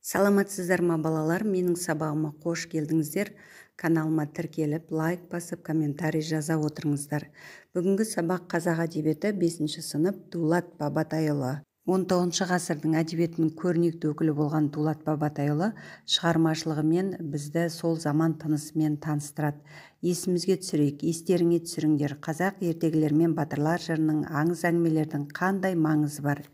Саламатсыздар ма балалар, менің сабағыма қош келдіңіздер. Каналыма тіркеліп, лайк басып, комментарий жаза отырыңыздар. Бүгінгі сабақ қазақ әдебиеті 5-ші сынып Дулат Бабатайұлы. 19 ғасырдың әдебиетінің көрнекті өкілі болған Дулат Бабатайұлы шығармашылығымен бізді сол заман тынысымен таныстырады. Есімізге түсірейік, естеріңе түсіріңдер, қазақ ертегілер мен батырлар жырының, аңыз әңгімелердің қандай маңызы бар?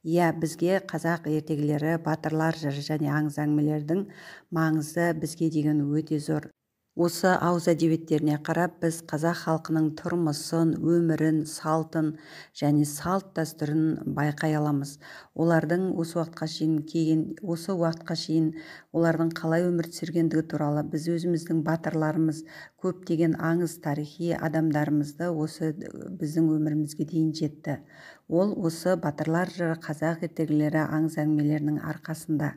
Иә, бізге қазақ ертегілері, батырлар жыры және аңыз әңгімелердің маңызы бізге деген өте зор. Осы ауыз әдебиеттеріне қарап, біз қазақ халқының тұрмысын, өмірін, салтын және салт дәстүрін байқай аламыз. Олардың осы уақытқа шейін олардың қалай өмір сүргендігі туралы біз өзіміздің батырларымыз, көптеген аңыз тарихи адамдарымызды осы біздің өмірімізге дейін жетті. Ол осы батырлар жыры, қазақ ертегілері, аңыз әңгімелерінің арқасында.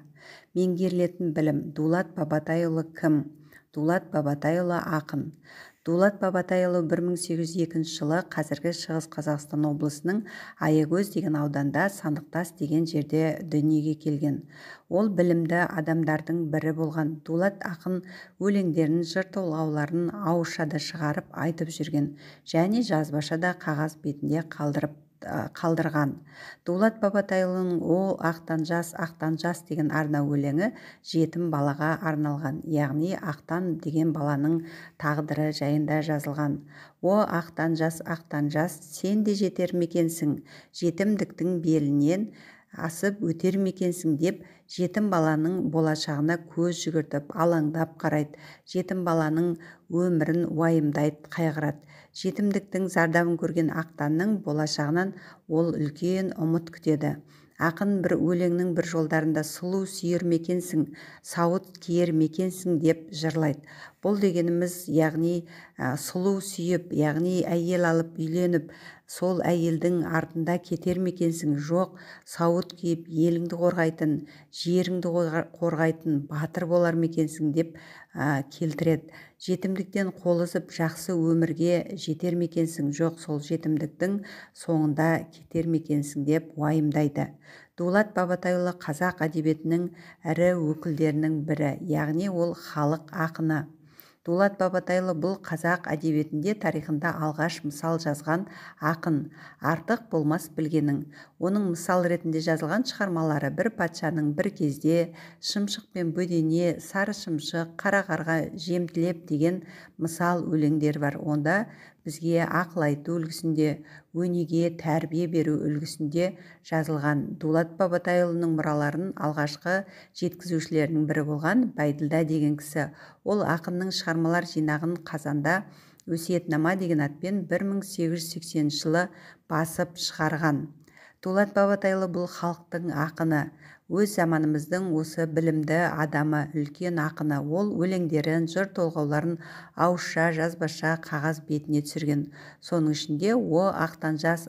Меңгерілетін білім. Дулат Бабатайұлы кім? Дулат Бабатайұлы ақын. Дулат Бабатайұлы 1802 жылы қазіргі Шығыс Қазақстан облысының Аягөз деген ауданда Сандықтас деген жерде дүниеге келген. Ол білімді адамдардың бірі болған. Дулат ақын өлеңдерін, жыр толғауларын ауызшада шығарып айтып жүрген және жазбашада қағаз бетінде қалдырған. Дулат Бабатайұлының «О ақтан жас» деген арна өлеңі жетім балаға арналған, яғни ақтан деген баланың тағдыры жайында жазылған. «О ақтан жас, сен де жетер мекенсің, жетімдіктің белінен асып өтер мекенсің» деп жетім баланың болашағына көз жүгіртіп, алаңдап қарайды. Жетім баланың өмірін уайымдайды, қайғырады. Жетімдіктің зардабын көрген ақтанның болашағынан ол үлкен ұмыт күтеді. Ақын бір өлеңнің бір жолдарында «Сұлу сүйер мекенсің, сауыт киер мекенсің» деп жырлайды. Бұл дегеніміз, яғни сұлу сүйіп, яғни әйел алып үйленіп, сол әйелдің артында кетер мекенсің, жоқ, сауыт киіп, еліңді қорғайтын, жеріңді қорғайтын батыр болар мекенсің деп келтіреді. Жетімдіктен қол үзіп, жақсы өмірге жетер мекенсің, жоқ, сол жетімдіктің соңында кетер мекенсің деп уайымдайды. Дулат Бабатайұлы қазақ әдебиетінің ірі өкілдерінің бірі, яғни ол халық ақыны. Дулат Бабатайұлы бұл қазақ әдебиетінде тарихында алғаш мысал жазған ақын, артық болмас білгенің. Оның мысал ретінде жазылған шығармалары «Бір патшаның бір кезде», «Шымшық пен бөдене», «Сары шымшық», «Қара қарға жемтілеп» деген мысал өлеңдер бар. Онда бізге ақыл айту үлгісінде, өнеге, тәрбие беру үлгісінде жазылған. Дулат Бабатайұлының мұраларын алғашқы жеткізушілерінің бірі болған Байділда деген кісі. Ол ақынның шығармалар жинағын қазанда «Өсиетнама» деген атпен 1880 жылы басып шығарған. Дулат Бабатайұлы бұл халықтың ақыны, өз заманымыздың осы білімді адамы, үлкен ақыны. Ол өлеңдерін, жыр толғауларын ауызша, жазбаша қағаз бетіне түсірген. Соның ішінде «О ақтан жас,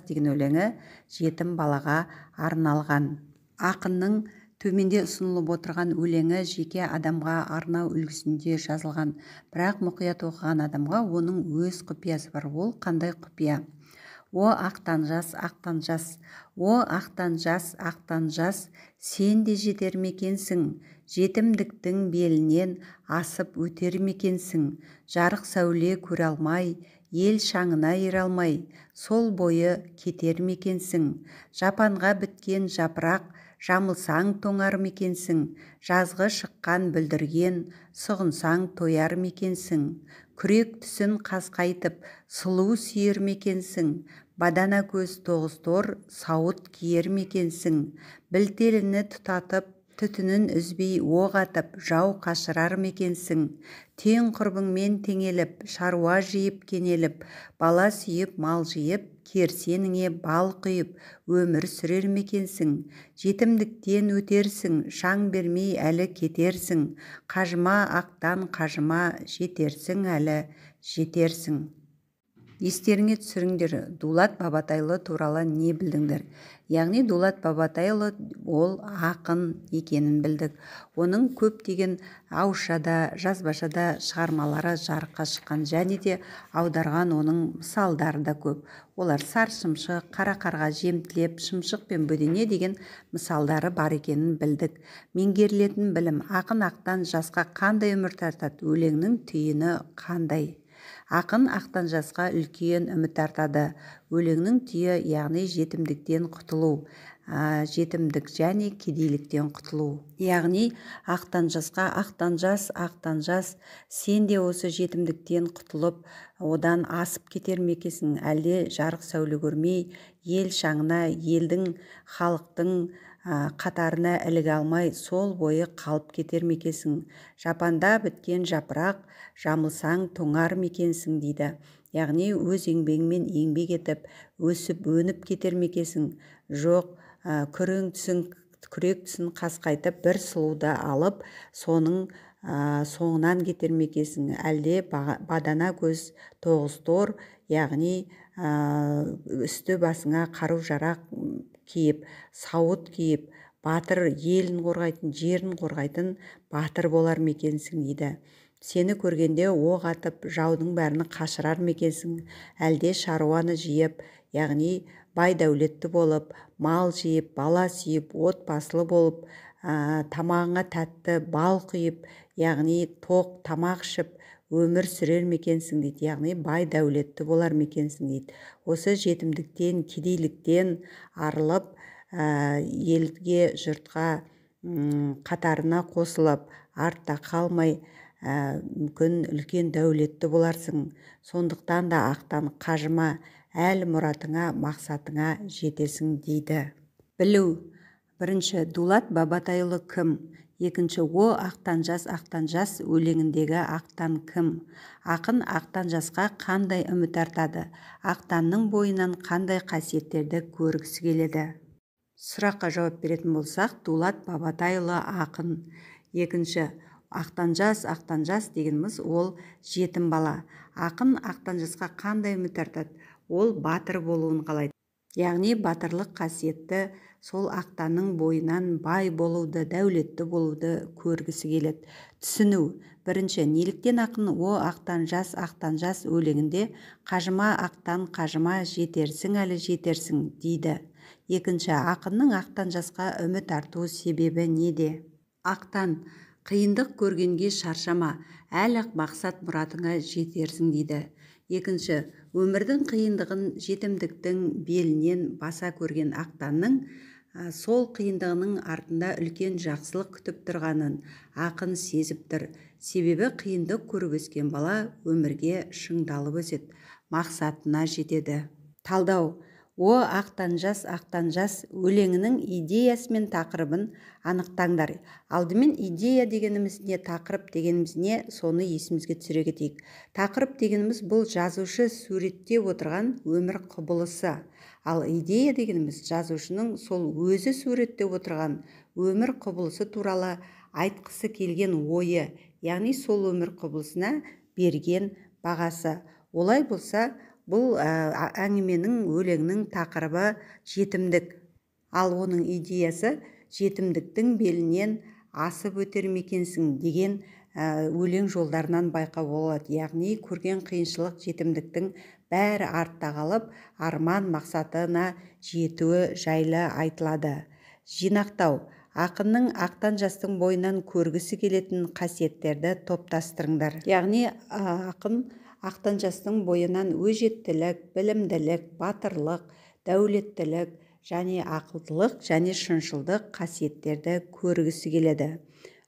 деген өлеңі жетім балаға арналған. Ақынның төменде ұсынылып отырған өлеңі жеке адамға арнау үлгісінде жазылған, бірақ мұқият оқыған адамға оның өз құпиясы бар. Ол қандай құпия? «О ақтан жас, о ақтан жас, сен де жетер мекенсің, жетімдіктің белінен асып өтер мекенсің, жарық сәуле көре алмай, ел шаңына ере алмай, сол бойы кетер мекенсің, жапанға біткен жапырақ, жамылсаң тоңар мекенсің, жазғы шыққан бүлдірген, сұғынсаң тояр мекенсің, күрек түсін қасқайтып, сұлу сүйер мекенсің, бадана көз тоғыз тор, сауыт киер мекенсің, білтеліні тұтатып, түтінін үзбей оқ атып, жау қашырар мекенсің, тең құрбыңмен теңеліп, шаруа жиып кенеліп, бала сүйіп, мал жиып, керсеніңе бал құйып, өмір сүрер мекенсің, жетімдіктен өтерсің, шаң бермей әлі кетерсің, қажыма ақтан қажыма, жетерсің әлі, жетерсің. Естеріңе түсіріңдер, Дулат Бабатайұлы туралы не білдіңдер? Яғни Дулат Бабатайұлы ол ақын екенін білдік. Оның көптеген ауызшада, жазбашада шығармалары жарыққа шыққан, және де аударған оның мысалдары да көп. Олар Саршымшық, Қара қарға жемтілеп, Шымшық пен Бөдене деген мысалдары бар екенін білдік. Меңгерілетін білім: ақын ақтан жасқа қандай үміт артады? Өлеңнің түйіні қандай? Ақын ақтан жасқа үлкен үміт артады. Өлеңнің түйі яғни жетімдіктен құтылу, жетімдік және кедейліктен құтылу. Яғни ақтан жасқа, ақтан жас, сен де осы жетімдіктен құтылып, одан асып кетер ме екенсің? Әлде жарық сәуле көрмей, ел шаңына, елдің, халықтың қатарына іліге алмай, сол бойы қалып кетер ме екенсің? Жапанда біткен жапырақ, жамылсаң тоңар ме екенсің дейді. Яғни өз еңбегіңмен еңбек етіп, өсіп, өніп кетер ме екенсің? Жоқ, күрең түсін қасқайтып, бір сұлуды алып, соның соңынан кетер ме екенсің? Әлде бадана көз тоғыз тор, яғни үсті басыңа қару жарақ киіп, сауыт киіп, батыр, елін қорғайтын, жерін қорғайтын батыр болар ме екенсің дейді. Сені көргенде оқ атып, жаудың бәрін қашырар ме екенсің? Әлде шаруаны жиып, яғни бай дәулетті болып, мал жиып, бала сүйіп, отбасылы болып, тамағыңа тәтті бал құйып, яғни тоқ тамақ ішіп, өмір сүрер ме екенсің дейді. Яғни бай дәулетті болар ме екенсің дейді. Осы жетімдіктен, кедейліктен арылып, елге, жұртқа қатарына қосылып, артта қалмай, мүмкін үлкен дәулетті боларсың. Сондықтан да ақтан қажыма, әлі мұратыңа, мақсатыңа жетесің дейді. Білу: бірінші, Дулат Бабатайұлы кім? Екінші, ақтан жас өлеңіндегі ақтан кім? Ақын ақтан жасқа қандай үміт артады? Ақтанның бойынан қандай қасиеттерді көргісі келеді? Сұраққа жауап беретін болсақ, Дулат Бабатайұлы ақын. Екінші, ақтан жас дегеніміз ол жетім бала. Ақын ақтан жасқа қандай үміт артады? Ол батыр болуын қалайды. Яғни батырлық қасиетті, сол ақтанның бойынан бай болуды, дәулетті болуды көргісі келеді. Түсіну: бірінші, неліктен ақын ақтан жас өлеңінде қажыма ақтан қажыма, жетерсің әлі жетерсің дейді. Екінші, ақынның ақтан жасқа үміт арту себебі неде? Ақтан: қиындық көргенге шаршама, әлі мақсат мұратыңа жетерсің дейді. Екінші, өмірдің қиындығын, жетімдіктің белінен баса көрген ақтанның сол қиындығының артында үлкен жақсылық күтіп тұрғанын ақын сезіп тұр. Себебі қиындық көріп өскен бала өмірге шыңдалып өседі, мақсатына жетеді. Талдау: ақтан жас өлеңінің идеясы мен тақырыбын анықтаңдар. Алдымен идея дегеніміз не, тақырып дегеніміз не, соны есімізге түсіре кетейік. Тақырып дегеніміз бұл жазушы суреттеп отырған өмір құбылысы. Ал идея дегеніміз жазушының сол өзі суреттеп отырған өмір құбылысы туралы айтқысы келген ойы, яғни сол өмір құбылысына берген бағасы. Олай болса, бұл әңгіменің, өлеңнің тақырыбы жетімдік. Ал оның идеясы жетімдіктің белінен асып өтер ме екенсің деген өлең жолдарынан байқауға болады. Яғни көрген қиыншылық, жетімдіктің бәрі артта қалып, арман мақсатына жетуі жайлы айтылады. Жинақтау: ақынның ақтан жастың бойынан көргісі келетін қасиеттерді топтастырыңдар. Яғни ақын ақтан жастың бойынан өжеттілік, білімділік, батырлық, дәулеттілік және ақылдылық және шыншылдық қасиеттерді көргісі келеді.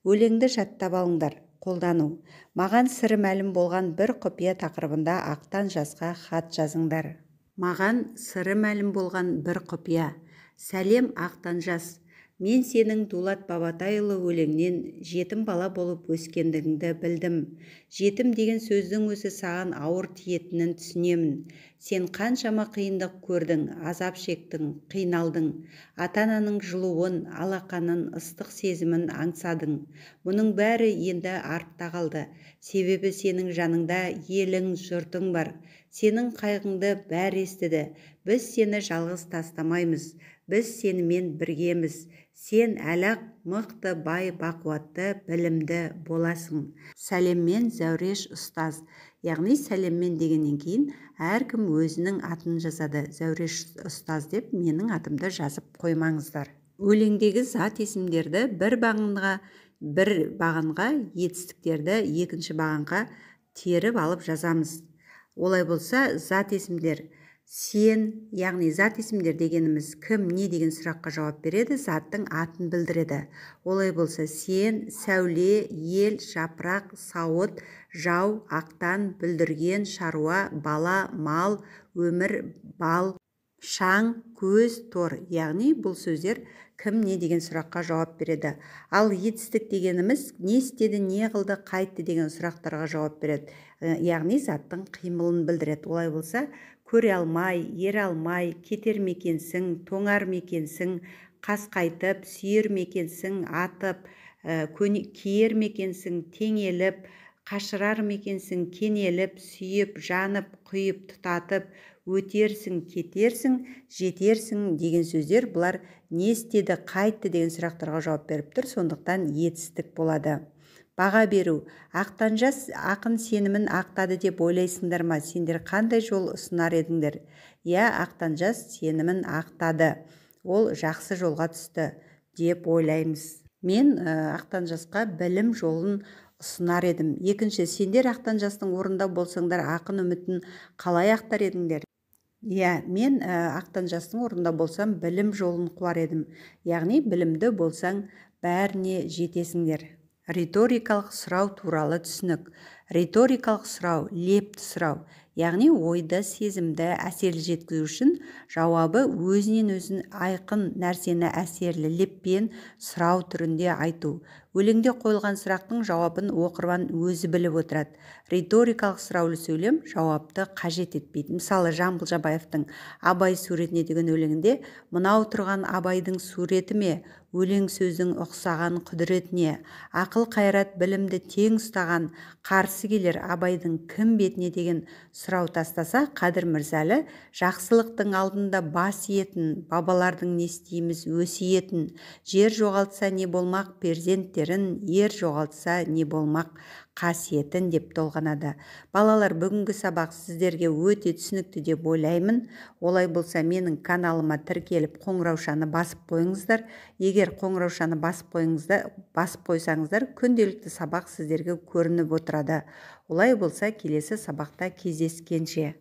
Өлеңді жаттап алыңдар. Қолдану: маған сыры мәлім болған бір құпия тақырыбында ақтан жасқа хат жазыңдар. Маған сыры мәлім болған бір құпия. Сәлем ақтан жас. Мен сенің Дулат Бабатайұлы өлеңнен жетім бала болып өскендігіңді білдім. Жетім деген сөздің өзі саған ауыр тиетінін түсінемін. Сен қаншама қиындық көрдің, азап шектің, қиналдың. Ата-ананың жылуын, алақанын, ыстық сезімін аңсадың. Мұның бәрі енді артта қалды. Себебі сенің жаныңда елің, жұртың бар. Сенің қайғыңды бәрі естіді. Біз сені жалғыз тастамаймыз. Біз сенімен біргеміз. Сен әлі-ақ мықты, бай, бақуатты, білімді боласың. Сәлеммен Зәуреш ұстаз. Яғни сәлеммен дегеннен кейін әркім өзінің атын жазады. Зәуреш ұстаз деп менің атымды жазып қоймаңыздар. Өлеңдегі зат есімдерді бір бағанға, етістіктерді екінші бағанға теріп алып жазамыз. Олай болса, зат есімдер сен, яғни зат есімдер дегеніміз кім, не деген сұраққа жауап береді, заттың атын білдіреді. Олай болса, сен, сәуле, ел, жапырақ, сауыт, жау, ақтан, бүлдірген, шаруа, бала, мал, өмір, бал, шаң, көз, тор. Яғни бұл сөздер кім, не деген сұраққа жауап береді. Ал етістік дегеніміз не істеді, не қылды, қайтты деген сұрақтарға жауап береді. Яғни заттың қимылын білдіреді. Олай болса, көре алмай, ере алмай, кетер мекенсің, тоңар мекенсің, қасқайтып, сүйер мекенсің, атып, киер мекенсің, теңеліп, қашырар мекенсің, кенеліп, сүйіп, жанып, құйып, тұтатып, өтерсің, кетерсің, жетерсің деген сөздер бұлар не істеді, қайтты деген сұрақтарға жауап беріп тұр, сондықтан етістік болады. Баға беру. Ақтан жас ақын сенімін ақтады деп ойлайсыңдар ма? Сендер қандай жол ұсынар едіңдер? Я, ақтан жас сенімін ақтады. Ол жақсы жолға түсті деп ойлаймыз. Мен ақтан жасқа білім жолын ұсынар едім. Екінші, сендер ақтан жастың орнында болсаңдар ақын үмітін қалай ақтар едіңдер? Я, мен ақтан жастың орнында болсам білім жолын қуар едім. Яғни білімді болсаң бәріне жетесіңдер. Риторикалық сұрау туралы түсінік. Риторикалық сұрау, лепті сұрау. Яғни ойды, сезімді әсерлі жеткізу үшін жауабы өзінен өзін айқын нәрсені әсерлі леппен сұрау түрінде айту. Өлеңде қойылған сұрақтың жауабын оқырман өзі біліп отырады. Риторикалық сұраулы сөйлем жауапты қажет етпейді. Мысалы, Жамбыл Жабаевтың Абай суретіне деген өлеңінде мынау тұрған Абайдың суреті ме? Өлең сөздің ұқсаған құдіретіне, ақыл қайрат білімді тең ұстаған қарсы келер Абайдың кім бетіне деген сұрау тастаса, Қадыр Мырзалы жақсылықтың алдында бас иетін, бабалардың не істейміз өсиетін, жер жоғалтса не болмақ перзенттерін, ер жоғалтса не болмақ қасиетін деп толғанады. Балалар, бүгінгі сабақ сіздерге өте түсінікті деп ойлаймын. Олай болса, менің каналыма тіркеліп қоңыраушаны басып қойыңыздар. Егер қоңыраушаны басып қойсаңыздар, күнделікті сабақ сіздерге көрініп отырады. Олай болса, келесі сабақта кездескенше.